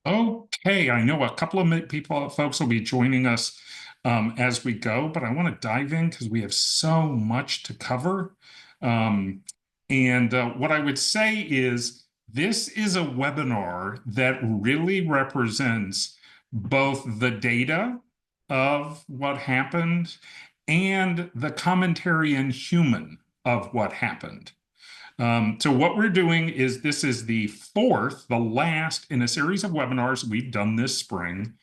Okay, I know a couple of folks will be joining us as we go, but I want to dive in because we have so much to cover. What I would say is this is a webinar that really represents both the data of what happened and the commentary and human of what happened. So what we're doing is this is the last in a series of webinars we've done this spring,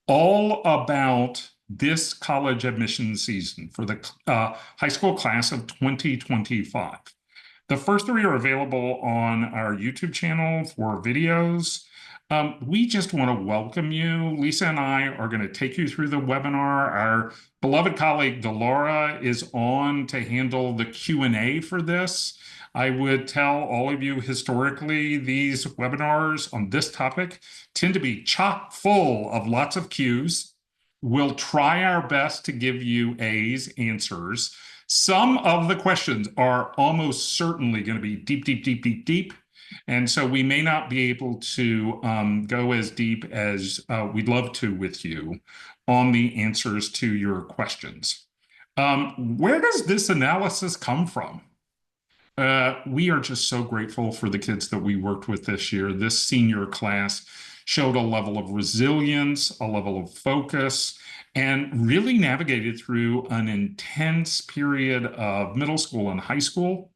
all about this college admission season for the high school class of 2025. The first three are available on our YouTube channel for videos. We just want to welcome you. Lisa and I are going to take you through the webinar. Our beloved colleague, Delora, is on to handle the Q&A for this. I would tell all of you historically, these webinars on this topic tend to be chock full of lots of Q's. We'll try our best to give you A's answers. Some of the questions are almost certainly going to be deep, deep, deep, deep, deep. And so we may not be able to go as deep as we'd love to with you on the answers to your questions. Where does this analysis come from? We are just so grateful for the kids that we worked with this year. This senior class showed a level of resilience, a level of focus, and really navigated through an intense period of middle school and high school.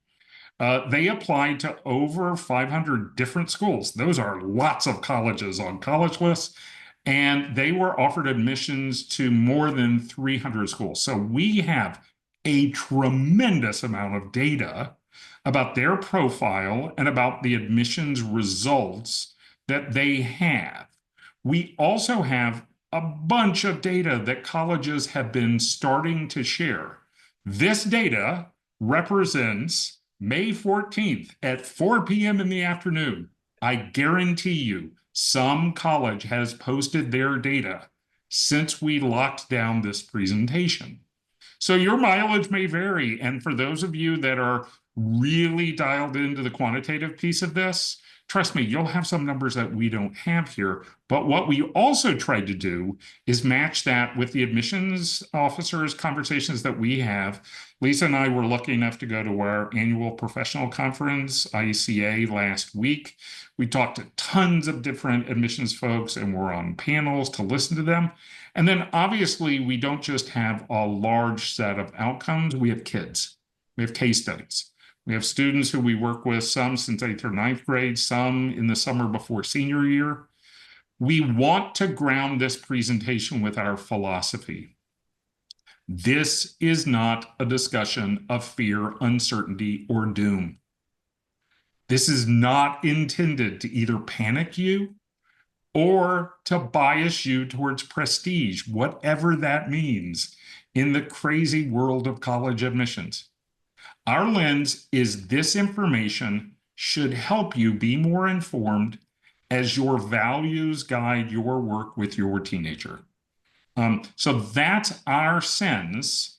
They applied to over 500 different schools. Those are lots of colleges on college lists, and they were offered admissions to more than 300 schools. So we have a tremendous amount of data about their profile and about the admissions results that they have. We also have a bunch of data that colleges have been starting to share. This data represents May 14th at 4 p.m. in the afternoon. I guarantee you some college has posted their data since we locked down this presentation. So your mileage may vary. And for those of you that are really dialed into the quantitative piece of this, trust me, you'll have some numbers that we don't have here. But what we also tried to do is match that with the admissions officers' conversations that we have. Lisa and I were lucky enough to go to our annual professional conference, ICA, last week. We talked to tons of different admissions folks and we're on panels to listen to them. And then obviously, we don't just have a large set of outcomes, we have kids. We have case studies. We have students who we work with, some since 8th or 9th grade, some in the summer before senior year. We want to ground this presentation with our philosophy. This is not a discussion of fear, uncertainty, or doom. This is not intended to either panic you or to bias you towards prestige, whatever that means, in the crazy world of college admissions. Our lens is this information should help you be more informed as your values guide your work with your teenager. So that's our sense.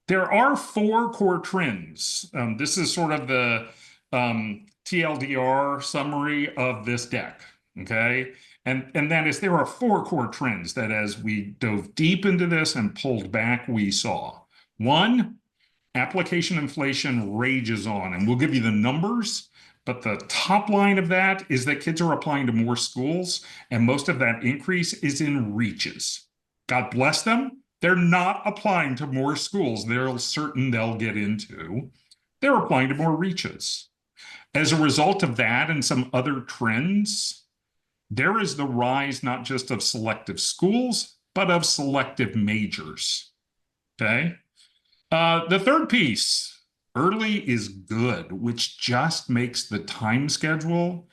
There are 4 core trends. This is sort of the TLDR summary of this deck, okay? And that is there are 4 core trends that as we dove deep into this and pulled back, we saw. 1, application inflation rages on, and we'll give you the numbers, but the top line of that is that kids are applying to more schools, and most of that increase is in reaches. God bless them. They're not applying to more schools they're certain they'll get into. They're applying to more reaches. As a result of that and some other trends, there is the rise not just of selective schools, but of selective majors, okay? The third piece, early is good, which just makes the time schedule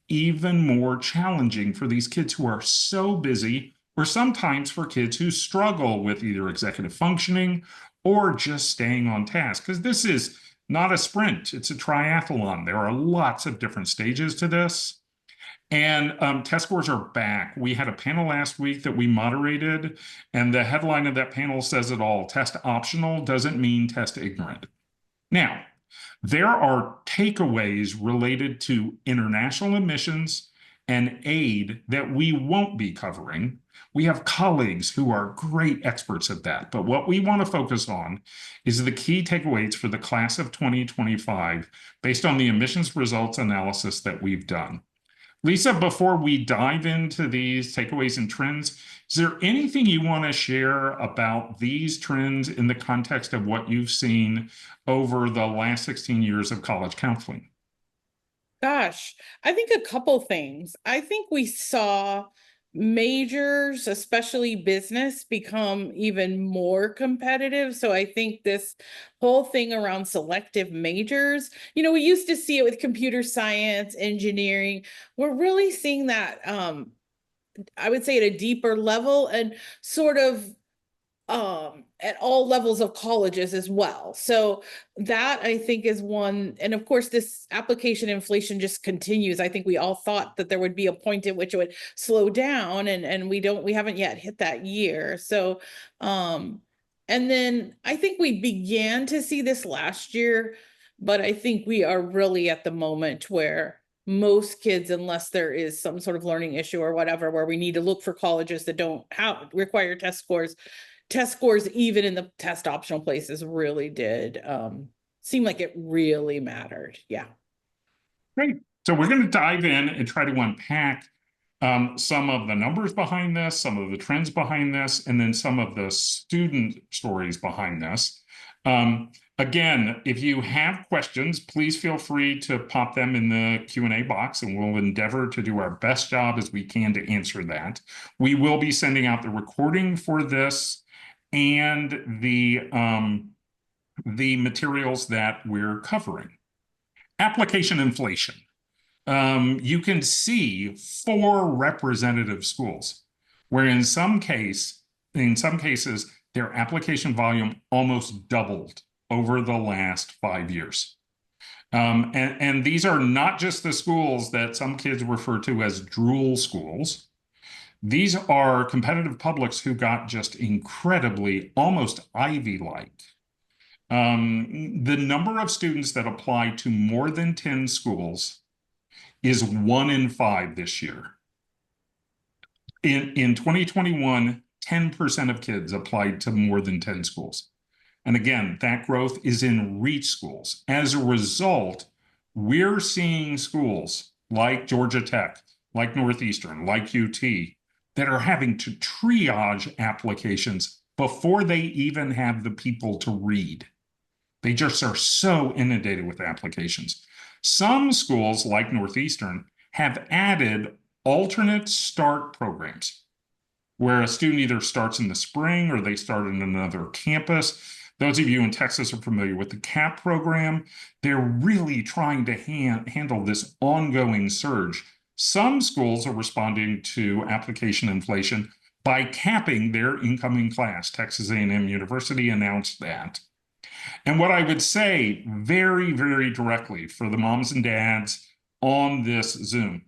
even more challenging for these kids who are so busy, or sometimes for kids who struggle with either executive functioning or just staying on task, because this is not a sprint, it's a triathlon. There are lots of different stages to this. And test scores are back. We had a panel last week that we moderated, and the headline of that panel says it all. Test optional doesn't mean test ignorant. Now, there are takeaways related to international admissions and aid that we won't be covering. We have colleagues who are great experts at that. But what we want to focus on is the key takeaways for the class of 2025 based on the admissions results analysis that we've done. Lisa, before we dive into these takeaways and trends, is there anything you want to share about these trends in the context of what you've seen over the last 16 years of college counseling? Gosh, I think a couple things. I think we saw majors, especially business, become even more competitive. So I think this whole thing around selective majors, we used to see it with computer science, engineering. We're really seeing that, I would say, at a deeper level and sort of at all levels of colleges as well. So that I think is one, and of course this application inflation just continues. I think we all thought that there would be a point at which it would slow down, and we haven't yet hit that year. So and then I think we began to see this last year, but I think we are really at the moment where most kids, unless there is some sort of learning issue or whatever, where we need to look for colleges that don't require test scores, even in the test optional places, really did seem like it really mattered. Yeah. Great. So we're going to dive in and try to unpack some of the numbers behind this, some of the trends behind this, and then some of the student stories behind this. Again, if you have questions, please feel free to pop them in the Q&A box, and we'll endeavor to do our best job as we can to answer that. We will be sending out the recording for this and the materials that we're covering. Application inflation. You can see 4 representative schools where in some cases, their application volume almost doubled over the last 5 years. And these are not just the schools that some kids refer to as drool schools. These are competitive publics who got just incredibly, almost Ivy-like. The number of students that apply to more than 10 schools is 1 in 5 this year. In 2021, 10% of kids applied to more than 10 schools. And again, that growth is in reach schools. As a result, we're seeing schools like Georgia Tech, like Northeastern, like UT, that are having to triage applications before they even have the people to read. They just are so inundated with applications. Some schools, like Northeastern, have added alternate start programs where a student either starts in the spring or they start in another campus. Those of you in Texas are familiar with the CAP program. They're really trying to handle this ongoing surge. Some schools are responding to application inflation by capping their incoming class. Texas A&M University announced that. And what I would say very, very directly for the moms and dads on this Zoom,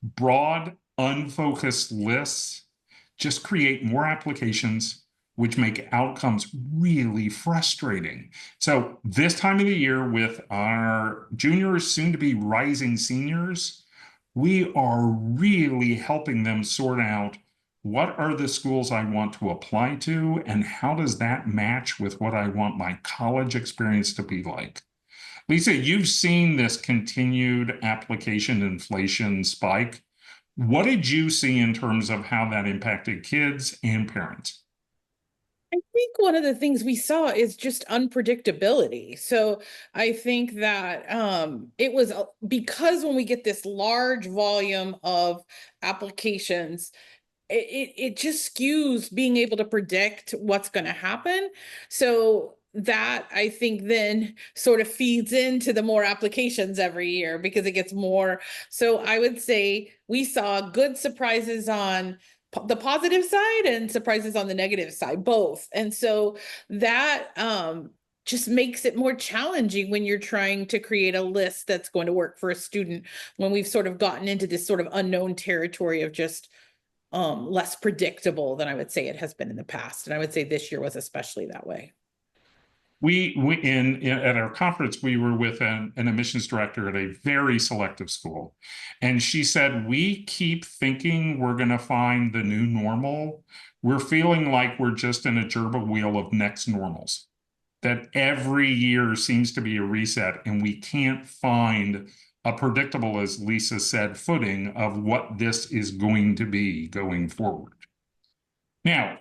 broad, unfocused lists just create more applications, which make outcomes really frustrating. So this time of the year with our juniors, soon to be rising seniors, we are really helping them sort out what are the schools I want to apply to, and how does that match with what I want my college experience to be like? Lisa, you've seen this continued application inflation spike. What did you see in terms of how that impacted kids and parents? I think one of the things we saw is just unpredictability. So I think that it was because when we get this large volume of applications, it just skews being able to predict what's going to happen. So that I think then sort of feeds into the more applications every year because it gets more. So I would say we saw good surprises on the positive side and surprises on the negative side, both. And so that just makes it more challenging when you're trying to create a list that's going to work for a student, when we've sort of gotten into this sort of unknown territory of just less predictable than I would say it has been in the past. And I would say this year was especially that way. At our conference, we were with an admissions director at a very selective school. And she said, we keep thinking we're going to find the new normal. We're feeling like we're just in a gerbil wheel of next normals, that every year seems to be a reset, and we can't find a predictable, as Lisa said, footing of what this is going to be going forward. Now,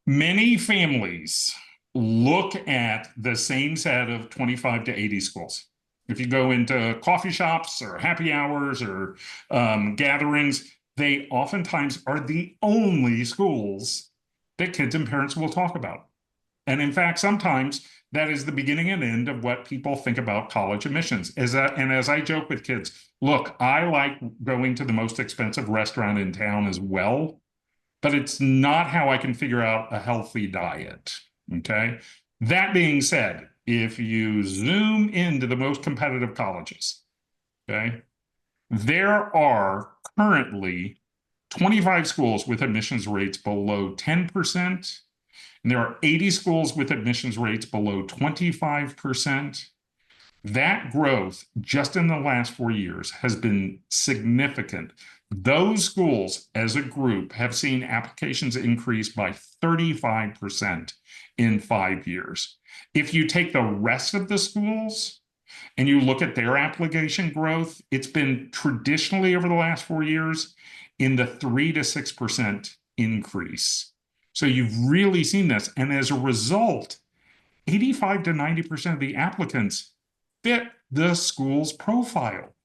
many families look at the same set of 25 to 80 schools. If you go into coffee shops or happy hours or gatherings, they oftentimes are the only schools that kids and parents will talk about. And in fact, sometimes that is the beginning and end of what people think about college admissions. And as I joke with kids, look, I like going to the most expensive restaurant in town as well, but it's not how I can figure out a healthy diet. Okay. That being said, if you zoom into the most competitive colleges, okay, there are currently 25 schools with admissions rates below 10%, and there are 80 schools with admissions rates below 25%. That growth just in the last 4 years has been significant. Those schools as a group have seen applications increase by 35% in 5 years. If you take the rest of the schools and you look at their application growth, it's been traditionally over the last 4 years in the 3 to 6% increase. So you've really seen this. And as a result, 85 to 90% of the applicants fit the school's profile.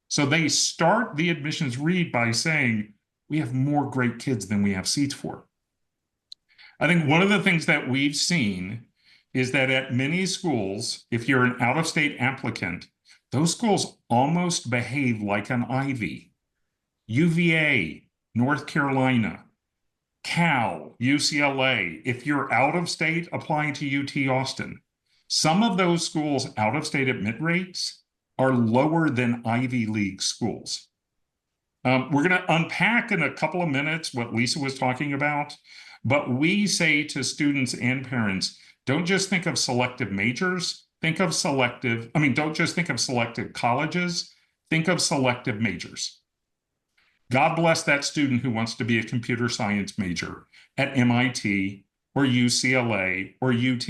So they start the admissions read by saying, we have more great kids than we have seats for. I think one of the things that we've seen is that at many schools, if you're an out-of-state applicant, those schools almost behave like an Ivy. UVA, North Carolina, Cal, UCLA. If you're out of state applying to UT Austin, some of those schools' out-of-state admit rates are lower than Ivy League schools. We're going to unpack in a couple of minutes what Lisa was talking about, but we say to students and parents, don't just think of selective majors, think of selective, don't just think of selective colleges, think of selective majors. God bless that student who wants to be a computer science major at MIT or UCLA or UT,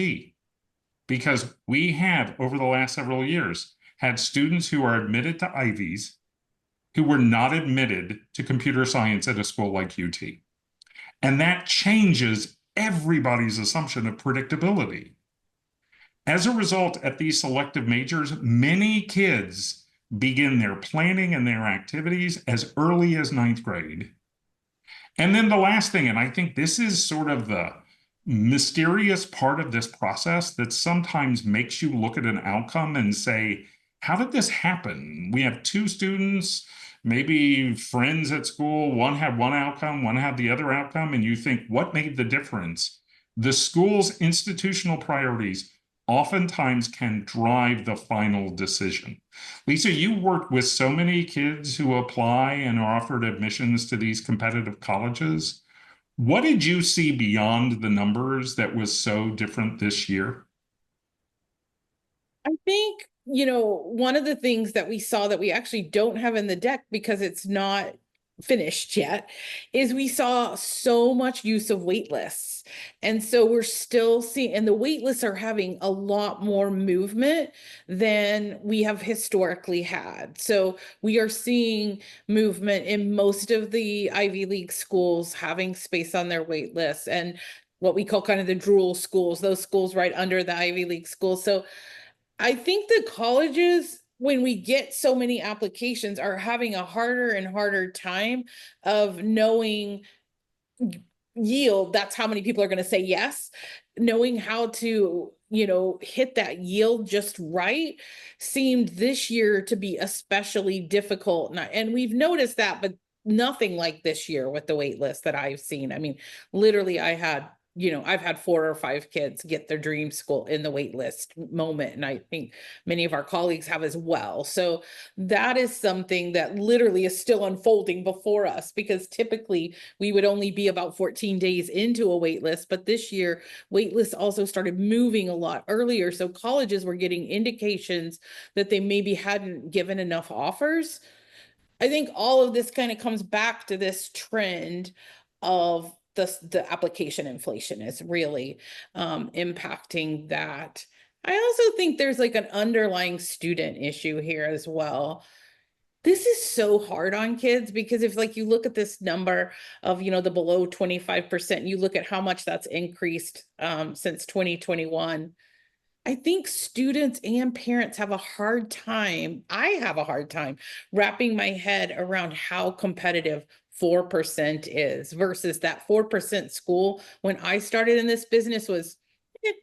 because we have, over the last several years, had students who are admitted to Ivies who were not admitted to computer science at a school like UT. And that changes everybody's assumption of predictability. As a result, at these selective majors, many kids begin their planning and their activities as early as 9th grade. And then the last thing, and I think this is sort of the mysterious part of this process that sometimes makes you look at an outcome and say, how did this happen? We have 2 students, maybe friends at school, one had one outcome, one had the other outcome, and you think, what made the difference? The school's institutional priorities oftentimes can drive the final decision. Lisa, you worked with so many kids who apply and are offered admissions to these competitive colleges. What did you see beyond the numbers that was so different this year? I think, one of the things that we saw that we actually don't have in the deck because it's not finished yet is we saw so much use of wait lists. And so we're still seeing, and the wait lists are having a lot more movement than we have historically had. So we are seeing movement in most of the Ivy League schools having space on their wait lists, and what we call kind of the drool schools, those schools right under the Ivy League schools. So I think the colleges, when we get so many applications, are having a harder and harder time of knowing yield. That's how many people are going to say yes. Knowing how to, hit that yield just right seemed this year to be especially difficult. And we've noticed that, but nothing like this year with the wait list that I've seen. Literally, I had I've had 4 or 5 kids get their dream school in the wait list moment. And I think many of our colleagues have as well. So that is something that literally is still unfolding before us, because typically we would only be about 14 days into a wait list. But this year, wait lists also started moving a lot earlier. So colleges were getting indications that they maybe hadn't given enough offers. I think all of this kind of comes back to this trend of the application inflation is really impacting that. I also think there's like an underlying student issue here as well. This is so hard on kids, because if like you look at this number of, the below 25%, you look at how much that's increased since 2021. I think students and parents have a hard time. I have a hard time wrapping my head around how competitive 4% is versus that 4% school when I started in this business was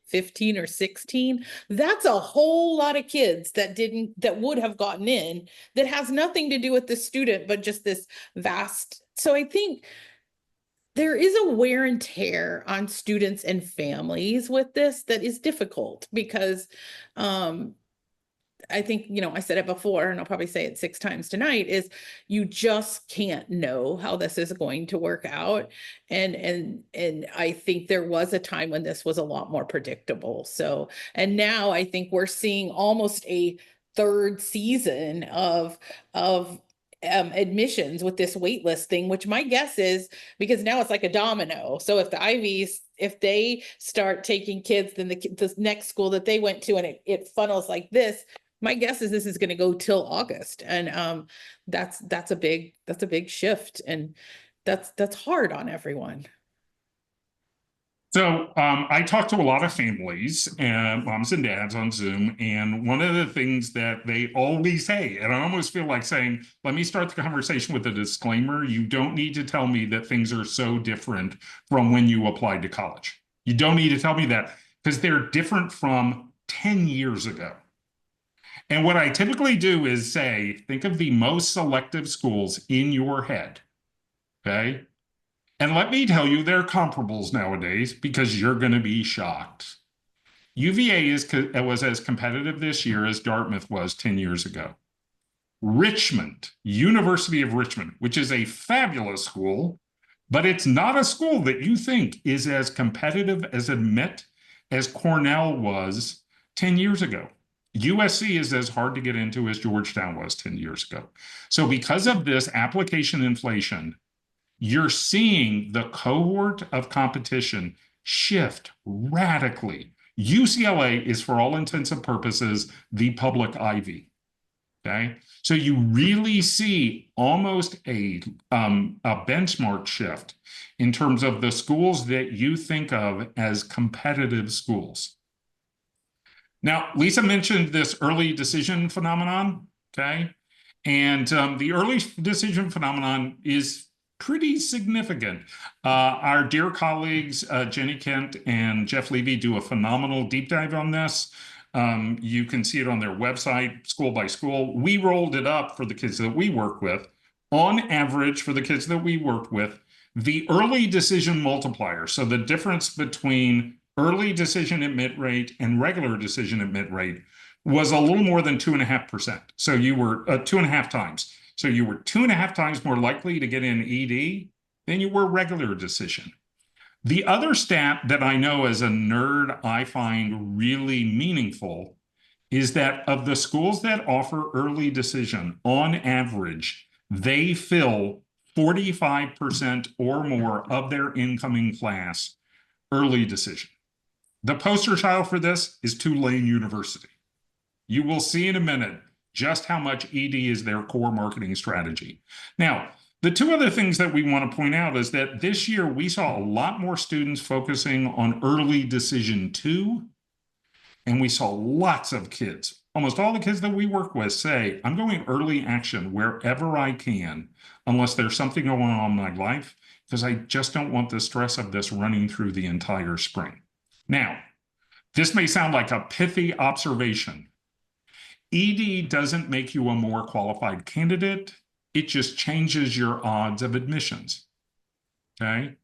15 or 16. That's a whole lot of kids that would have gotten in, that has nothing to do with the student, but just this vast. So I think there is a wear and tear on students and families with this that is difficult, because I think, I said it before, and I'll probably say it 6 times tonight, is you just can't know how this is going to work out. And I think there was a time when this was a lot more predictable. So, and now I think we're seeing almost a third season of admissions with this waitlist thing, which my guess is because now it's like a domino. So if the Ivies, if they start taking kids, then the next school that they went to, and it funnels like this, my guess is this is going to go till August. And that's a big shift, and that's hard on everyone. So I talk to a lot of families and moms and dads on Zoom, and one of the things that they always say, and I almost feel like saying, let me start the conversation with a disclaimer. You don't need to tell me that things are so different from when you applied to college. You don't need to tell me that, because they're different from 10 years ago. And what I typically do is say, think of the most selective schools in your head, okay? And let me tell you, they're comparables nowadays, because you're going to be shocked. UVA was as competitive this year as Dartmouth was 10 years ago. Richmond, University of Richmond, which is a fabulous school, but it's not a school that you think is as competitive as Cornell was 10 years ago. USC is as hard to get into as Georgetown was 10 years ago. So because of this application inflation, you're seeing the cohort of competition shift radically. UCLA is, for all intents and purposes, the public Ivy. Okay, so you really see almost a benchmark shift in terms of the schools that you think of as competitive schools. Now, Lisa mentioned this early decision phenomenon. Okay, and the early decision phenomenon is pretty significant. Our dear colleagues, Jenny Kent and Jeff Levy, do a phenomenal deep dive on this. You can see it on their website, school by school. We rolled it up for the kids that we work with. On average, for the kids that we worked with, the early decision multiplier, so the difference between early decision admit rate and regular decision admit rate, was a little more than 2.5%. So you were 2.5 times. So you were 2.5 times more likely to get in ED than you were regular decision. The other stat that I know as a nerd I find really meaningful is that of the schools that offer early decision, on average, they fill 45% or more of their incoming class early decision. The poster child for this is Tulane University. You will see in a minute just how much ED is their core marketing strategy. Now, the two other things that we want to point out is that this year we saw a lot more students focusing on early decision 2, and we saw lots of kids, almost all the kids that we work with, say, I'm going early action wherever I can, unless there's something going on in my life, because I just don't want the stress of this running through the entire spring. Now, this may sound like a pithy observation. ED doesn't make you a more qualified candidate. It just changes your odds of admissions. Okay?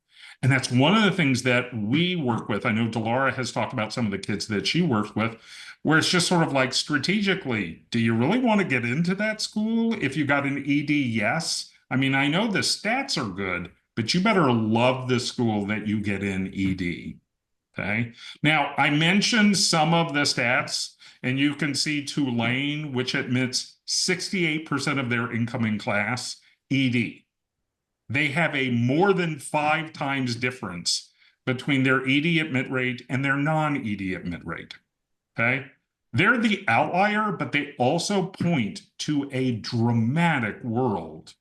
And that's one of the things that we work with. I know Delara has talked about some of the kids that she works with, where it's just sort of like strategically, do you really want to get into that school? If you got an ED, yes. I mean, I know the stats are good, but you better love the school that you get in ED. Okay. Now, I mentioned some of the stats, and you can see Tulane, which admits 68% of their incoming class ED. They have a more than 5 times difference between their ED admit rate and their non-ED admit rate. Okay. They're the outlier, but they also point to a dramatic world.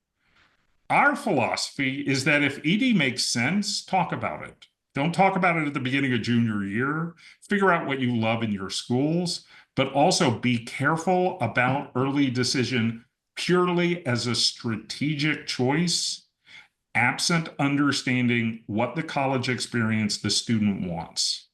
Our philosophy is that if ED makes sense, talk about it. Don't talk about it at the beginning of junior year. Figure out what you love in your schools, but also be careful about early decision purely as a strategic choice, absent understanding what the college experience the student wants.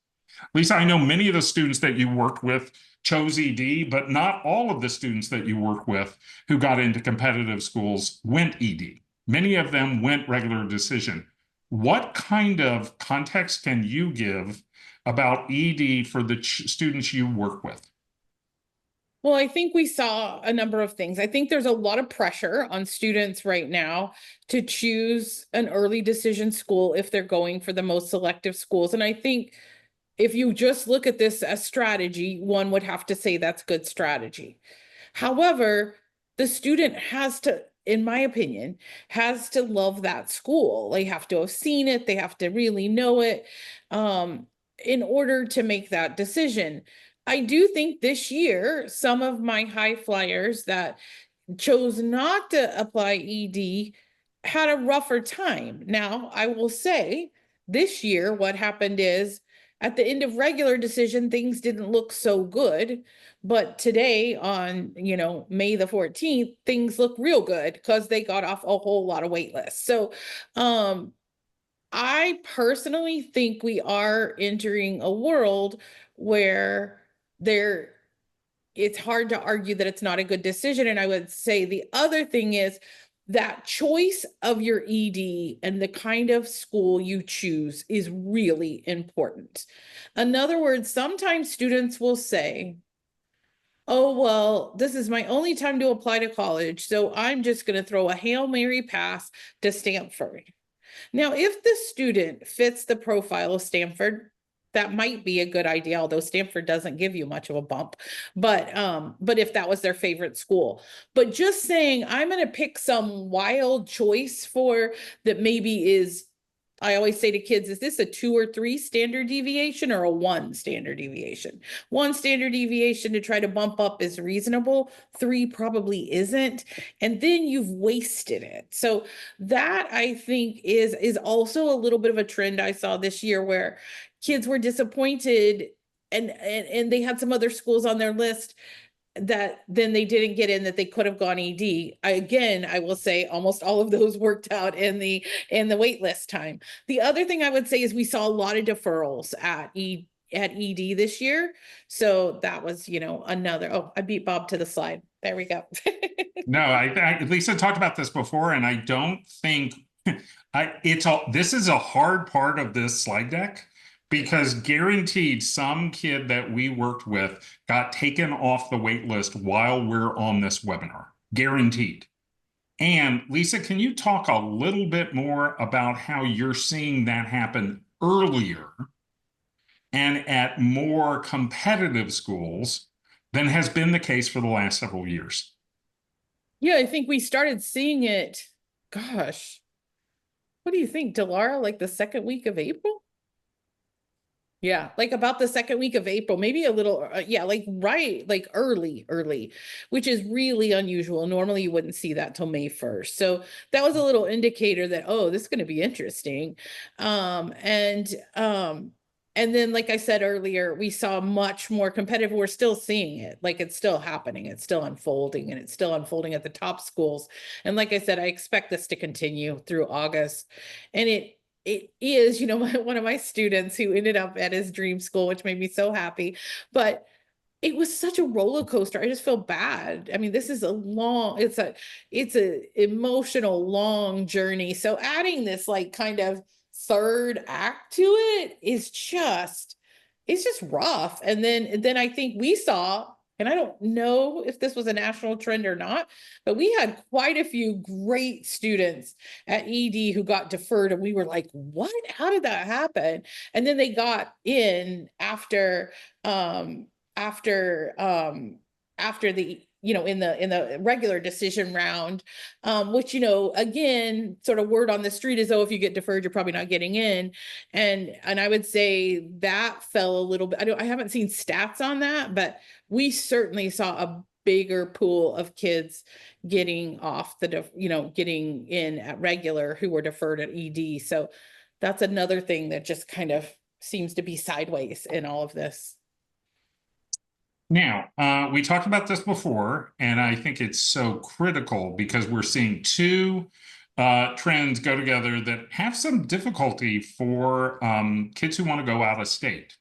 Lisa, I know many of the students that you worked with chose ED, but not all of the students that you work with who got into competitive schools went ED. Many of them went regular decision. What kind of context can you give about ED for the students you work with? Well, I think we saw a number of things. I think there's a lot of pressure on students right now to choose an early decision school if they're going for the most selective schools. And I think if you just look at this as strategy, one would have to say that's good strategy. However, the student has to, in my opinion, has to love that school. They have to have seen it. They have to really know it in order to make that decision. I do think this year, some of my high flyers that chose not to apply ED had a rougher time. Now, I will say this year, what happened is at the end of regular decision, things didn't look so good. But today on, May the 14th, things look real good because they got off a whole lot of wait lists. So, I personally think we are entering a world where it's hard to argue that it's not a good decision. And I would say the other thing is that choice of your ED and the kind of school you choose is really important. In other words, sometimes students will say, oh, well, this is my only time to apply to college, so I'm just going to throw a Hail Mary pass to Stanford. Now, if the student fits the profile of Stanford, that might be a good idea, although Stanford doesn't give you much of a bump. But if that was their favorite school. But just saying, I'm going to pick some wild choice for that maybe is, I always say to kids, is this a 2 or 3 standard deviation or a 1 standard deviation? 1 standard deviation to try to bump up is reasonable. 3 probably isn't. And then you've wasted it. So that I think is also a little bit of a trend I saw this year where kids were disappointed and they had some other schools on their list that then they didn't get in that they could have gone ED. I will say almost all of those worked out in the wait list time. The other thing I would say is we saw a lot of deferrals at ED this year. So that was, another, oh, I beat Bob to the slide. There we go. No, Lisa talked about this before, and I don't think this is a hard part of this slide deck because guaranteed some kid that we worked with got taken off the wait list while we're on this webinar. Guaranteed. And Lisa, can you talk a little bit more about how you're seeing that happen earlier and at more competitive schools than has been the case for the last several years? Yeah, I think we started seeing it, gosh, what do you think, Delara, like the second week of April? Yeah, like about the second week of April, maybe a little, like early, which is really unusual. Normally you wouldn't see that till May 1st. So that was a little indicator that, oh, this is going to be interesting. And then, like I said earlier, we saw much more competitive. We're still seeing it, like it's still happening. It's still unfolding, and it's still unfolding at the top schools. And like I said, I expect this to continue through August. And it is, one of my students who ended up at his dream school, which made me so happy. But it was such a roller coaster. I just feel bad. I mean, this is it's a emotional long journey. So adding this like kind of third act to it is just, it's just rough. And then I think we saw, and I don't know if this was a national trend or not, but we had quite a few great students at ED who got deferred, and we were like, what? How did that happen? And then they got in um after after the, in the regular decision round, which, again, sort of word on the street is, oh, if you get deferred, you're probably not getting in. And I would say that fell a little bit. I haven't seen stats on that, but we certainly saw a bigger pool of kids getting off getting in at regular who were deferred at ED. So that's another thing that just kind of seems to be sideways in all of this. Now, we talked about this before, and I think it's so critical because we're seeing two trends go together that have some difficulty for kids who want to go out of state.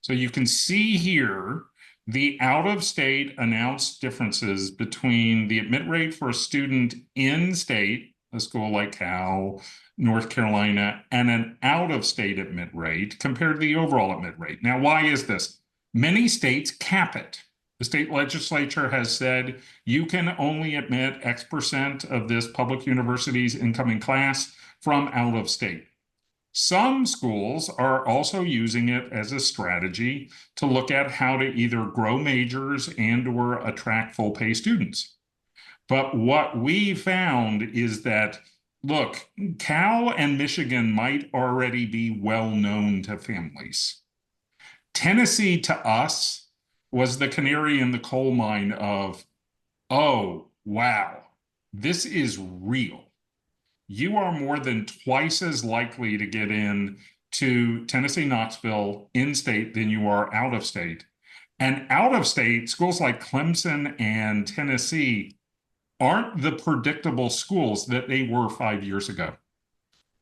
So you can see here the out-of-state announced differences between the admit rate for a student in state, a school like Cal, North Carolina, and an out-of-state admit rate compared to the overall admit rate. Now, why is this? Many states cap it. The state legislature has said you can only admit X% of this public university's incoming class from out of state. Some schools are also using it as a strategy to look at how to either grow majors and/or attract full pay students. But what we found is that, look, Cal and Michigan might already be well known to families. Tennessee to us was the canary in the coal mine of, oh, wow, this is real. You are more than twice as likely to get in to Tennessee Knoxville in state than you are out of state. And out of state, schools like Clemson and Tennessee aren't the predictable schools that they were 5 years ago.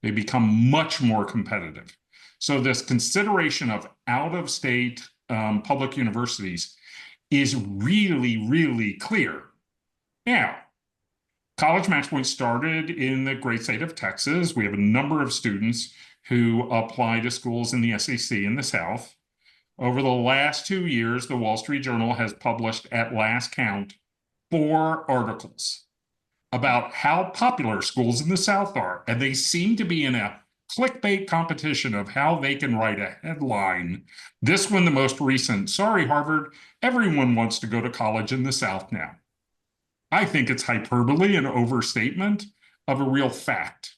They become much more competitive. So this consideration of out-of-state public universities is really, really clear. Now, College Match Point started in the great state of Texas. We have a number of students who apply to schools in the SEC in the South. Over the last 2 years, the Wall Street Journal has published, at last count, 4 articles about how popular schools in the South are. And they seem to be in a clickbait competition of how they can write a headline. This one, the most recent, sorry, Harvard, everyone wants to go to college in the South now. I think it's hyperbole and overstatement of a real fact.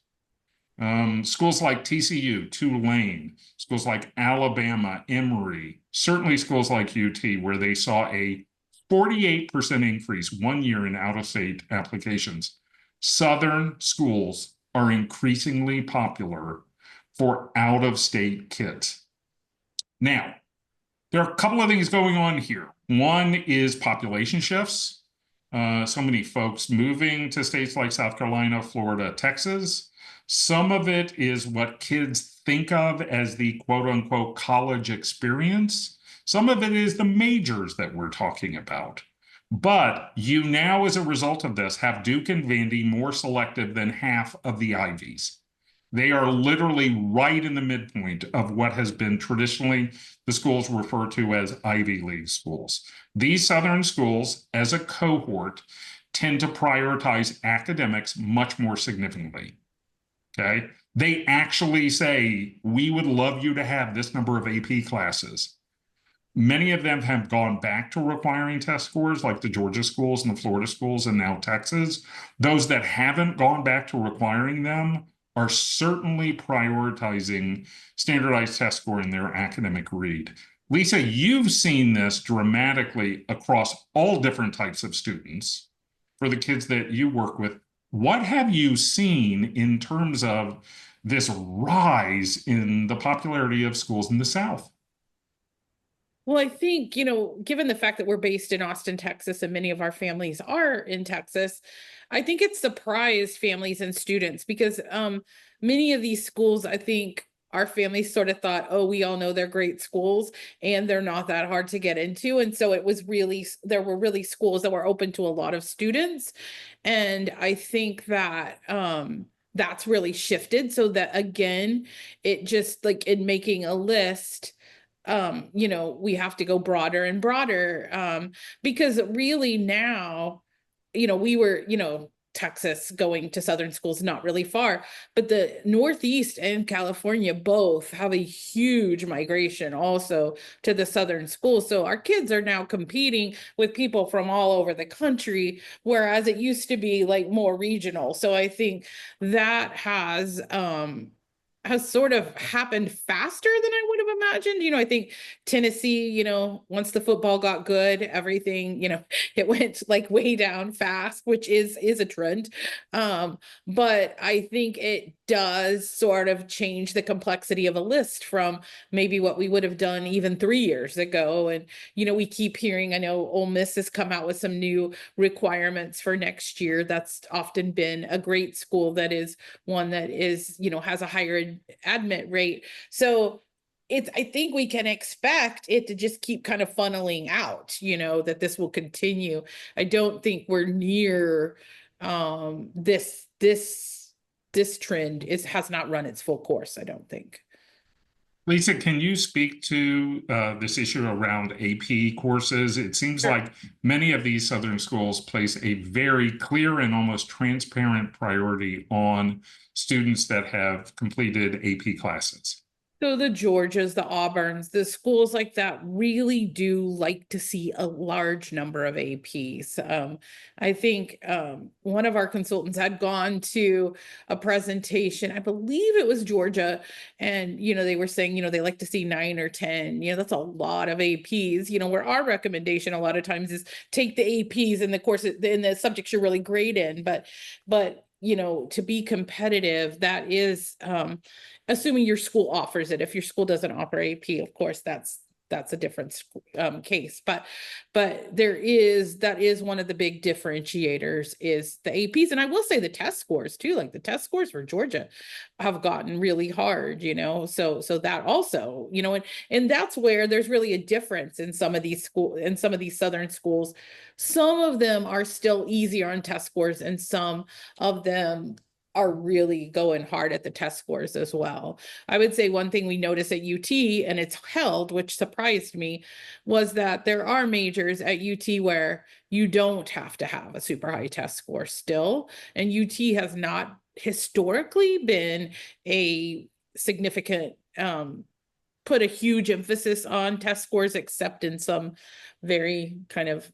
Schools like TCU, Tulane, schools like Alabama, Emory, certainly schools like UT, where they saw a 48% increase 1 year in out-of-state applications. Southern schools are increasingly popular for out-of-state kids. Now, there are a couple of things going on here. One is population shifts. So many folks moving to states like South Carolina, Florida, Texas. Some of it is what kids think of as the quote-unquote college experience. Some of it is the majors that we're talking about. But you now, as a result of this, have Duke and Vandy more selective than half of the Ivies. They are literally right in the midpoint of what has been traditionally the schools referred to as Ivy League schools. These Southern schools, as a cohort, tend to prioritize academics much more significantly. Okay? They actually say, we would love you to have this number of AP classes. Many of them have gone back to requiring test scores, like the Georgia schools and the Florida schools and now Texas. Those that haven't gone back to requiring them are certainly prioritizing standardized test score in their academic read. Lisa, you've seen this dramatically across all different types of students for the kids that you work with. What have you seen in terms of this rise in the popularity of schools in the South? Well, I think, given the fact that we're based in Austin, Texas, and many of our families are in Texas, I think it surprised families and students because many of these schools, I think our families sort of thought, oh, we all know they're great schools and they're not that hard to get into. And so there were really schools that were open to a lot of students. And I think that that's really shifted, so that again, it just like in making a list, we have to go broader and broader, because really now, we were, Texas going to southern schools not really far, but the Northeast and California both have a huge migration also to the southern schools. So our kids are now competing with people from all over the country, whereas it used to be like more regional. So I think that has sort of happened faster than I would have imagined. I think Tennessee, once the football got good, everything, it went like way down fast, which is a trend. But I think it does sort of change the complexity of a list from maybe what we would have done even 3 years ago. And, we keep hearing, I know Ole Miss has come out with some new requirements for next year. That's often been a great school that is one that is, has a higher admit rate. So I think we can expect it to just keep kind of funneling out, that this will continue. I don't think we're near this trend has not run its full course, I don't think. Lisa, can you speak to this issue around AP courses? It seems Sure. like many of these Southern schools place a very clear and almost transparent priority on students that have completed AP classes. So the Georgias, the Auburns, the schools like that really do like to see a large number of APs. I think one of our consultants had gone to a presentation, I believe it was Georgia, and they were saying, they like to see 9 or 10. That's a lot of APs. Where our recommendation a lot of times is take the APs in the course in the subjects you're really great in, but to be competitive, that is assuming your school offers it. If your school doesn't offer AP, of course, that's a different case. But that is one of the big differentiators is the APs. And I will say the test scores too, like the test scores for Georgia have gotten really hard, so that also, and that's where there's really a difference in some of these southern schools. Some of them are still easier on test scores, and some of them are really going hard at the test scores as well. I would say one thing we noticed at UT, and it's held, which surprised me, was that there are majors at UT where you don't have to have a super high test score still. And UT has not historically been a significant, put a huge emphasis on test scores, except in some very kind of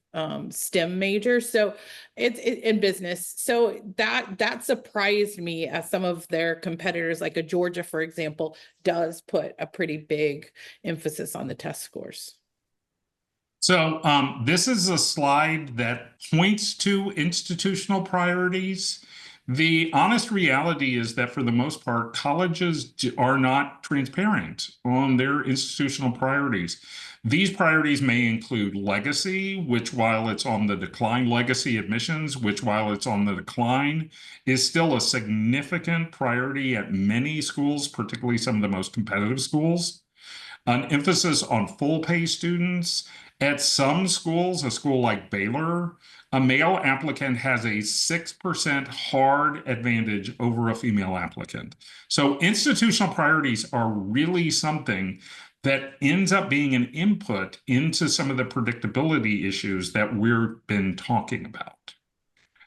STEM majors. So it's in business. So that surprised me, as some of their competitors, like a Georgia, for example, does put a pretty big emphasis on the test scores. So this is a slide that points to institutional priorities. The honest reality is that for the most part, colleges are not transparent on their institutional priorities. These priorities may include legacy, which while it's on the decline, legacy admissions, which while it's on the decline, is still a significant priority at many schools, particularly some of the most competitive schools. An emphasis on full pay students. At some schools, a school like Baylor, a male applicant has a 6% hard advantage over a female applicant. So institutional priorities are really something that ends up being an input into some of the predictability issues that we've been talking about.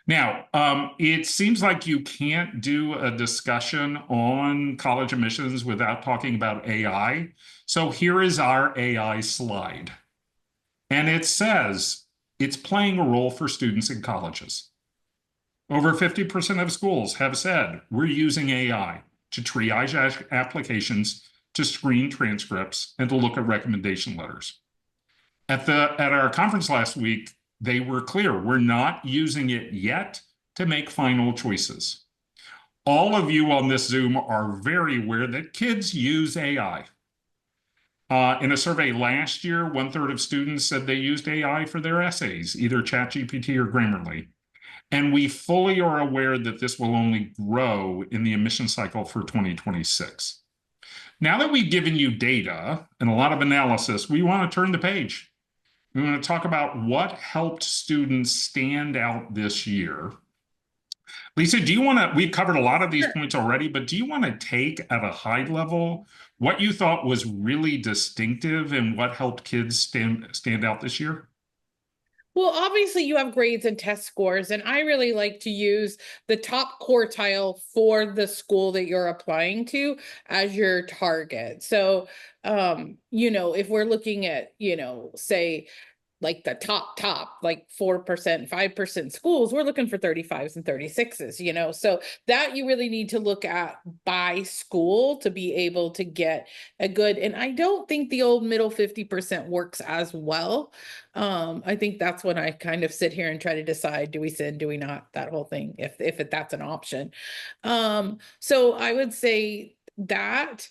Now, it seems like you can't do a discussion on college admissions without talking about AI. So here is our AI slide. And it says it's playing a role for students in colleges. Over 50% of schools have said we're using AI to triage applications, to screen transcripts, and to look at recommendation letters. At our conference last week, they were clear, we're not using it yet to make final choices. All of you on this Zoom are very aware that kids use AI. In a survey last year, 1/3 of students said they used AI for their essays, either ChatGPT or Grammarly. And we fully are aware that this will only grow in the admission cycle for 2026. Now that we've given you data and a lot of analysis, we want to turn the page. We want to talk about what helped students stand out this year. Lisa, do you want to, we've covered a lot of these points already, but do you want to take at a high level what you thought was really distinctive and what helped kids stand out this year? Well, obviously you have grades and test scores, and I really like to use the top quartile for the school that you're applying to as your target. So, if we're looking at, say like the top, like 4%, 5% schools, we're looking for 35s and 36s, So that you really need to look at by school to be able to get a good, and I don't think the old middle 50% works as well. I think that's when I kind of sit here and try to decide, do we send, do we not, that whole thing, if that's an option. So I would say that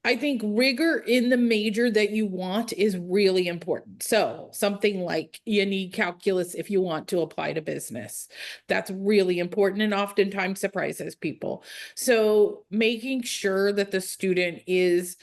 I think rigor in the major that you want is really important. So something like you need calculus if you want to apply to business. That's really important and oftentimes surprises people. So making sure that the student is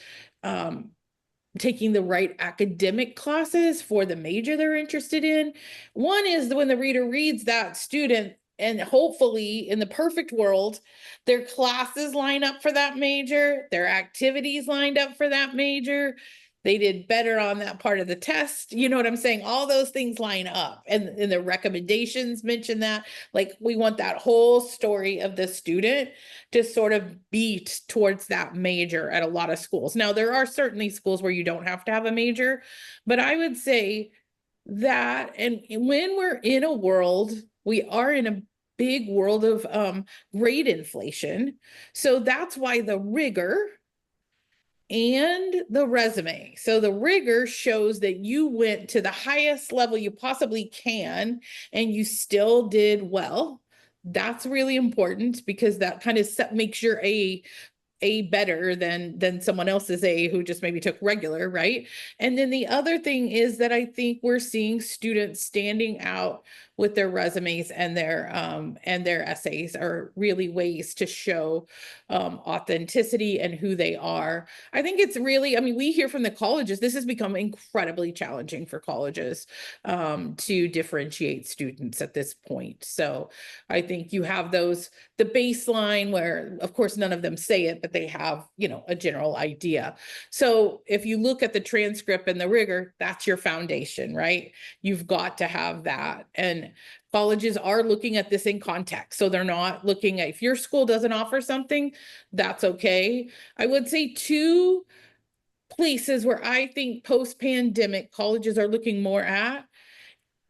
taking the right academic classes for the major they're interested in. One is when the reader reads that student, and hopefully in the perfect world, their classes line up for that major, their activities lined up for that major. They did better on that part of the test. You know what I'm saying? All those things line up, and the recommendations mention that. Like, we want that whole story of the student to sort of beat towards that major at a lot of schools. Now, there are certainly schools where you don't have to have a major, but I would say that, and when we're in a world, we are in a big world of grade inflation. So that's why the rigor and the resume. So the rigor shows that you went to the highest level you possibly can and you still did well. That's really important because that kind of makes your A better than someone else's A who just maybe took regular, right? And then the other thing is that I think we're seeing students standing out with their resumes and their essays are really ways to show authenticity and who they are. I think it's really, I mean, we hear from the colleges, this has become incredibly challenging for colleges to differentiate students at this point. So I think you have the baseline where, of course, none of them say it, but they have, a general idea. So if you look at the transcript and the rigor, that's your foundation, right? You've got to have that. And colleges are looking at this in context. So they're not looking at, if your school doesn't offer something, that's okay. I would say two places where I think post-pandemic colleges are looking more at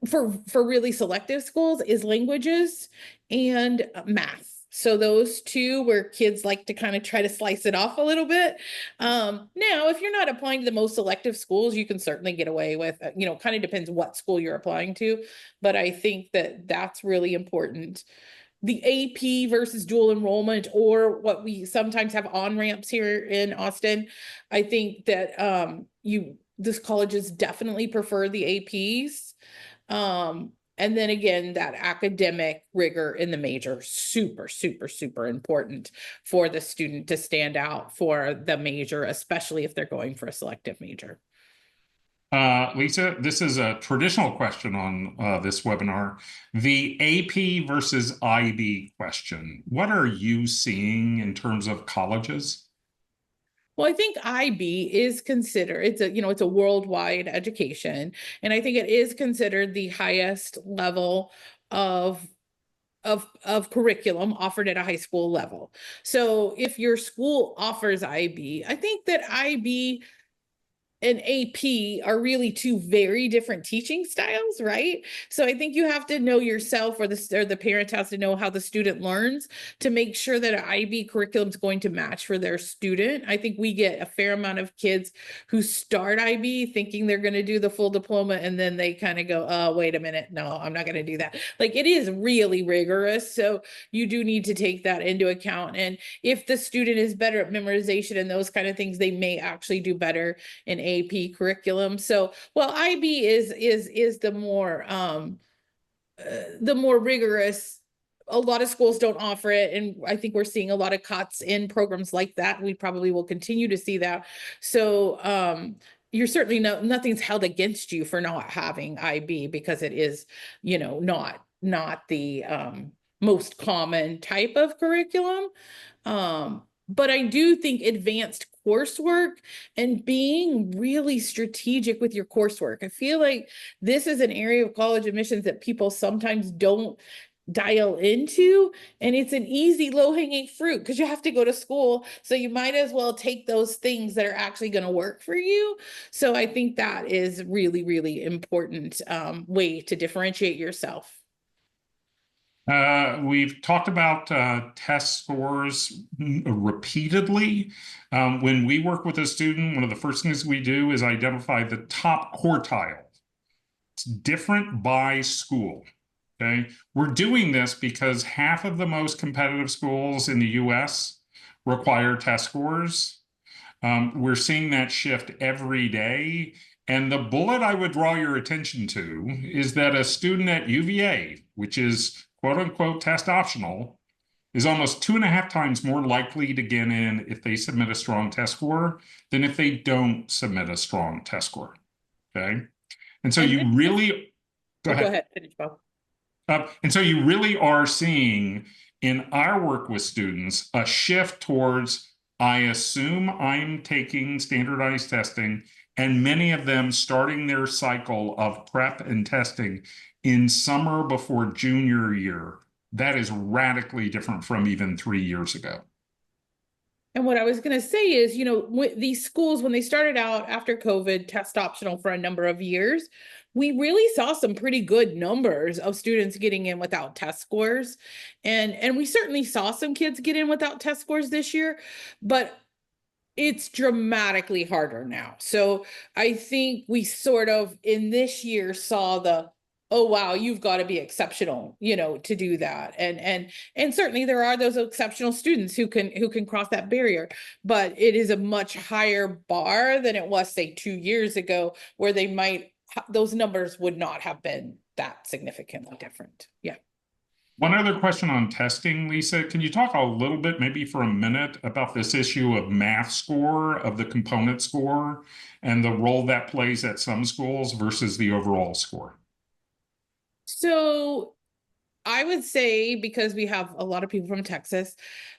for really selective schools is languages and math. So those two where kids like to kind of try to slice it off a little bit. Now, if you're not applying to the most selective schools, you can certainly get away with, kind of depends what school you're applying to. But I think that that's really important. The AP versus dual enrollment, or what we sometimes have on-ramps here in Austin. I think that this colleges definitely prefer the APs. And then again, that academic rigor in the major, super, super, super important for the student to stand out for the major, especially if they're going for a selective major. Lisa, this is a traditional question on this webinar. The AP versus IB question. What are you seeing in terms of colleges? Well, I think IB is considered, it's a worldwide education. And I think it is considered the highest level of curriculum offered at a high school level. So if your school offers IB, I think that IB and AP are really two very different teaching styles, right? So I think you have to know yourself, or the parent has to know how the student learns to make sure that an IB curriculum is going to match for their student. I think we get a fair amount of kids who start IB thinking they're going to do the full diploma, and then they kind of go, oh, wait a minute, no, I'm not going to do that. Like, it is really rigorous. So you do need to take that into account. And if the student is better at memorization and those kind of things, they may actually do better in AP curriculum. So, well, IB is the more rigorous. A lot of schools don't offer it, and I think we're seeing a lot of cuts in programs like that. We probably will continue to see that. So, you're certainly nothing's held against you for not having IB, because it is, not the most common type of curriculum. But I do think advanced coursework and being really strategic with your coursework. I feel like this is an area of college admissions that people sometimes don't dial into, and it's an easy low-hanging fruit because you have to go to school, so you might as well take those things that are actually going to work for you. So I think that is really, really important way to differentiate yourself. We've talked about test scores repeatedly. When we work with a student, one of the first things we do is identify the top quartile. It's different by school. Okay, we're doing this because half of the most competitive schools in the US require test scores. We're seeing that shift every day. And the bullet I would draw your attention to is that a student at UVA, which is quote unquote test optional, is almost 2.5 times more likely to get in if they submit a strong test score than if they don't submit a strong test score. Okay. And so And you really, go go ahead. ahead, finish, Bob. And so you really are seeing in our work with students a shift towards, I assume I'm taking standardized testing, and many of them starting their cycle of prep and testing in summer before junior year. That is radically different from even 3 years ago. And what I was going to say is, these schools, when they started out after COVID, test optional for a number of years, we really saw some pretty good numbers of students getting in without test scores. And we certainly saw some kids get in without test scores this year, but it's dramatically harder now. So I think we sort of in this year saw oh wow, you've got to be exceptional, to do that. And certainly there are those exceptional students who can cross that barrier, but it is a much higher bar than it was, say, 2 years ago, where those numbers would not have been that significantly different. Yeah. One other question on testing, Lisa. Can you talk a little bit, maybe for a minute, about this issue of math score, of the component score, and the role that plays at some schools versus the overall score? So I would say, because we have a lot of people from Texas,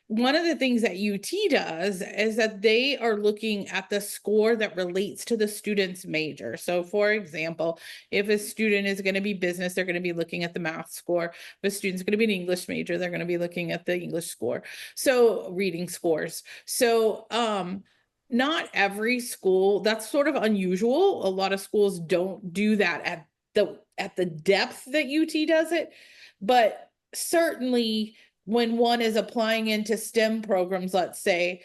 one of the things that UT does is that they are looking at the score that relates to the student's major. So for example, if a student is going to be business, they're going to be looking at the math score. If a student's going to be an English major, they're going to be looking at the English score. So reading scores. So not every school, that's sort of unusual. A lot of schools don't do that at the depth that UT does it. But certainly when one is applying into STEM programs, let's say,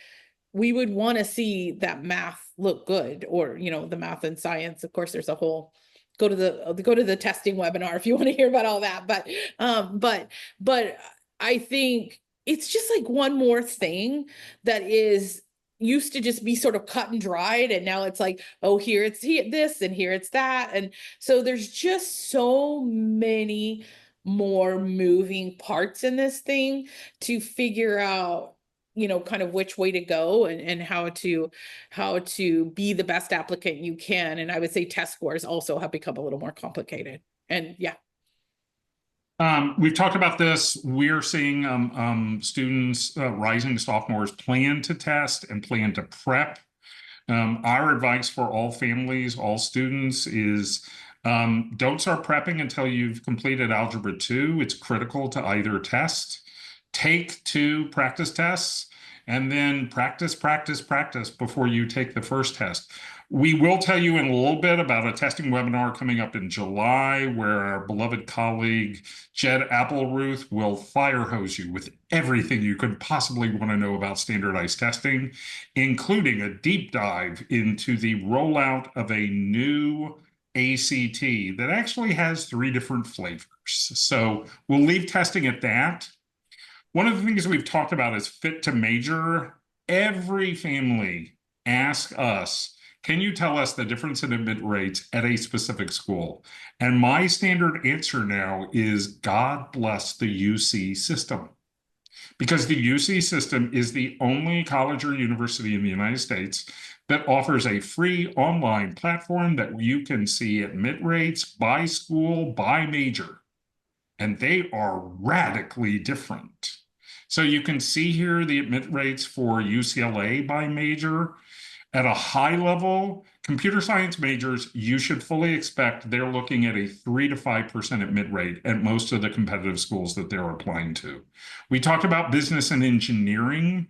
we would want to see that math look good, or, the math and science. Of course, there's a whole, go to the testing webinar if you want to hear about all that. But I think it's just like one more thing that is used to just be sort of cut and dried, and now it's like, oh, here it's this and here it's that. And so there's just so many more moving parts in this thing to figure out, kind of which way to go, and how to be the best applicant you can. And I would say test scores also have become a little more complicated. And yeah. We've talked about this. We're seeing students, rising sophomores, plan to test and plan to prep. Our advice for all families, all students is don't start prepping until you've completed Algebra 2. It's critical to either test. Take 2 practice tests, and then practice before you take the first test. We will tell you in a little bit about a testing webinar coming up in July, where our beloved colleague, Jed Appleruth, will fire hose you with everything you could possibly want to know about standardized testing, including a deep dive into the rollout of a new ACT that actually has 3 different flavors. So we'll leave testing at that. One of the things we've talked about is fit to major. Every family asks us, can you tell us the difference in admit rates at a specific school? And my standard answer now is, God bless the UC system. Because the UC system is the only college or university in the United States that offers a free online platform that you can see admit rates by school, by major. and they are radically different. So you can see here the admit rates for UCLA by major. At a high level, computer science majors, you should fully expect they're looking at a 3 to 5% admit rate at most of the competitive schools that they're applying to. We talked about business and engineering.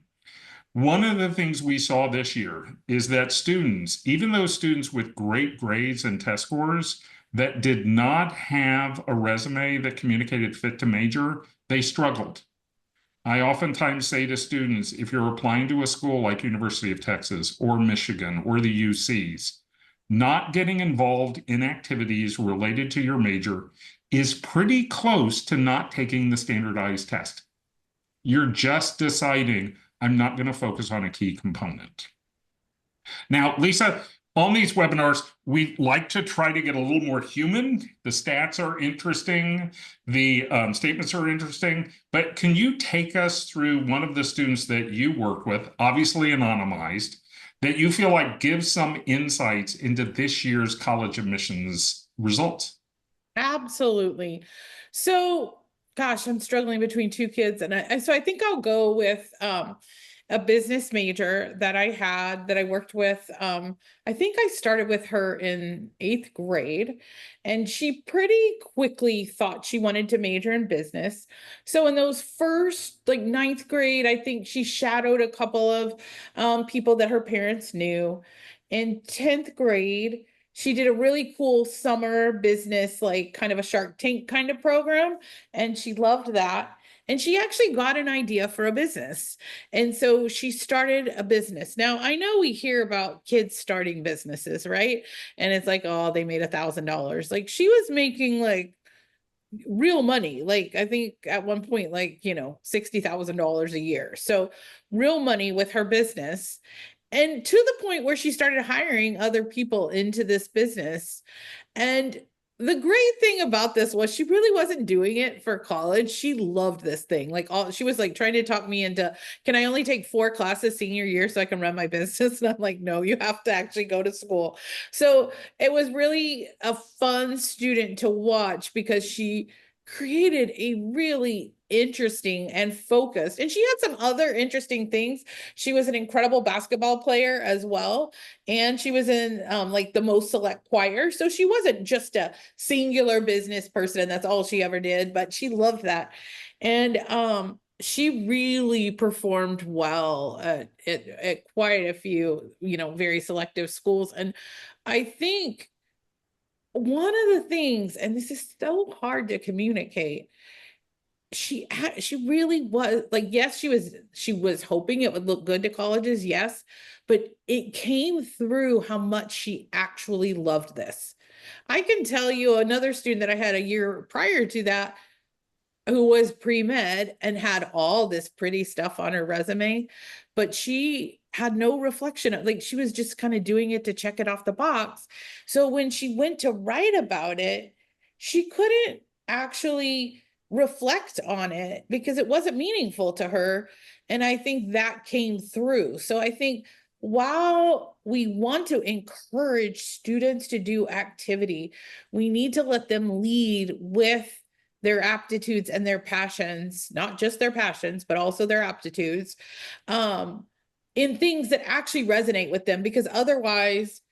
One of the things we saw this year is that students, even those students with great grades and test scores that did not have a resume that communicated fit to major, they struggled. I oftentimes say to students, if you're applying to a school like University of Texas or Michigan or the UCs, not getting involved in activities related to your major is pretty close to not taking the standardized test. You're just deciding, I'm not going to focus on a key component. Now, Lisa, on these webinars, we like to try to get a little more human. The stats are interesting. The statements are interesting. But can you take us through one of the students that you work with, obviously anonymized, that you feel like gives some insights into this year's college admissions results? Absolutely. So, gosh, I'm struggling between two kids, and so I think I'll go with a business major that I worked with. I think I started with her in 8th grade, and she pretty quickly thought she wanted to major in business. So in those first, like, 9th grade, I think she shadowed a couple of people that her parents knew. In 10th grade, she did a really cool summer business, like kind of a Shark Tank kind of program, and she loved that. And she actually got an idea for a business. And so she started a business. Now, I know we hear about kids starting businesses, right? And it's like, oh, they made $1,000. Like, she was making like real money. Like, I think at one point, like, $60,000 a year. So real money with her business. And to the point where she started hiring other people into this business. And the great thing about this was she really wasn't doing it for college. She loved this thing. She was like trying to talk me into, can I only take 4 classes senior year so I can run my business? And I'm like, no, you have to actually go to school. So it was really a fun student to watch because she created a really interesting and focused, and she had some other interesting things. She was an incredible basketball player as well, and she was in like the most select choir. So she wasn't just a singular business person, and that's all she ever did, but she loved that. And she really performed well at quite a few, very selective schools. And I think one of the things, and this is so hard to communicate, she really was like, yes, she was hoping it would look good to colleges, yes, but it came through how much she actually loved this. I can tell you another student that I had a year prior to that who was pre-med and had all this pretty stuff on her resume, but she had no reflection of, like, she was just kind of doing it to check it off the box. So when she went to write about it, she couldn't actually reflect on it because it wasn't meaningful to her. And I think that came through. So I think while we want to encourage students to do activity, we need to let them lead with their aptitudes and their passions, not just their passions, but also their aptitudes, in things that actually resonate with them, because otherwise,